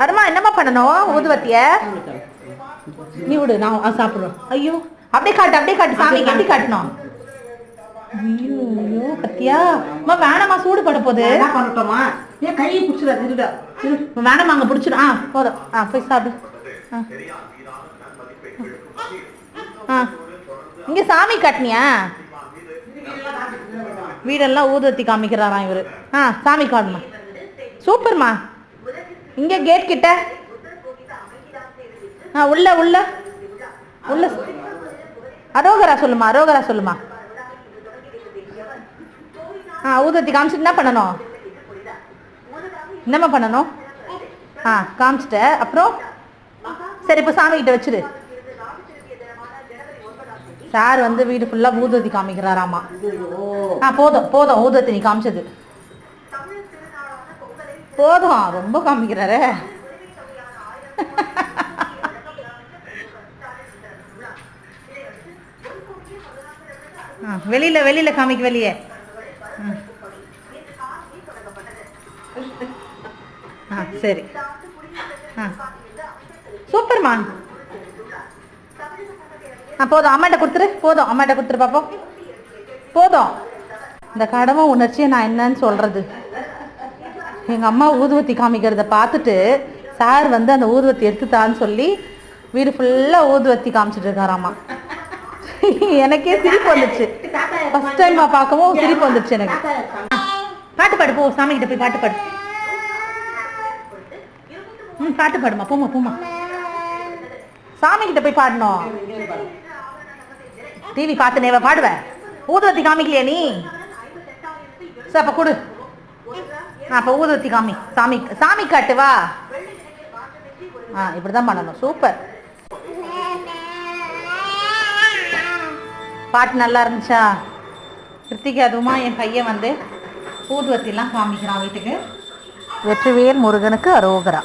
அருமா என்னம்மா பண்ணணும் ஊதுவத்திய நீ விடு நான் சாப்பிடுறோம். ஐயோ அப்படியே காட்டு சாமி கட்டி காட்டணும். ஐயோ ஐயோ பத்தியா அம்மா வேணாம்மா சூடு பட போகுது. என்ன பண்ணட்டோமா ஏன் கையை பிடிச்சிடாது வேணாம்மா அங்கே பிடிச்சிடும். போதும் போய் சாப்பிடு. இங்கே சாமி காட்டினியா? வீடெல்லாம் ஊதுவத்தி காமிக்கிறாராம் இவரு. சாமி காட்டுமா சூப்பர்மா. இங்கே கேட் கிட்ட உள்ள உள்ள உள்ள அரோகரா சொல்லுமா. ஊதுவத்தி காமிச்சிட்டு என்ன பண்ணணும்? என்னம்மா பண்ணணும்? காமிச்சிட்ட அப்புறம் சரி இப்போ சாமி கிட்ட வச்சிரு. சார் வந்து வீடு ஃபுல்லாக ஊதுவத்தி காமிக்கிறாராமா. போதும் ஊதுவத்தி நீ காமிச்சது போதும், ரொம்ப காமிக்கிறாரே. வெளியில காமிக்க வெளியே. சரி சூப்பர்மான். போதும் அம்மாட்ட கொடுத்துரு பாப்போம். போதும். இந்த கடமை உணர்ச்சியை நான் என்னன்னு சொல்றது. எங்கள் அம்மா ஊதுவத்தி காமிக்கிறத பார்த்துட்டு சார் வந்து அந்த ஊதுவத்தி எடுத்துத்தான்னு சொல்லி வீடு ஃபுல்லாக ஊதுவத்தி காமிச்சிட்டு இருக்காராமா. எனக்கே சிரிப்பு வந்துச்சு. ஃபர்ஸ்ட் டைம் பார்க்கவும் சிரிப்பு வந்துச்சு எனக்கு. பாட்டு பாடு போ, சாமி கிட்ட போய் பாட்டு பாடு. பாட்டு பாடுமா, போமா சாமி கிட்ட போய் பாடணும். டிவி பார்த்து நேவ பாடுவேன். ஊதுவத்தி காமிக்கலையா நீ? சரி அப்ப கொடு. அப்ப ஊதுவத்தி காமி. சாமி காட்டு வா. இப்படிதான் பண்ணணும். சூப்பர். பாட்டு நல்லா இருந்துச்சா? கிருத்திகா அதுவுமா என் பையன் வந்து ஊதுவத்திலாம் காமிக்கிறான் வீட்டுக்கு. வெற்றிவேல் முருகனுக்கு அரோகரா.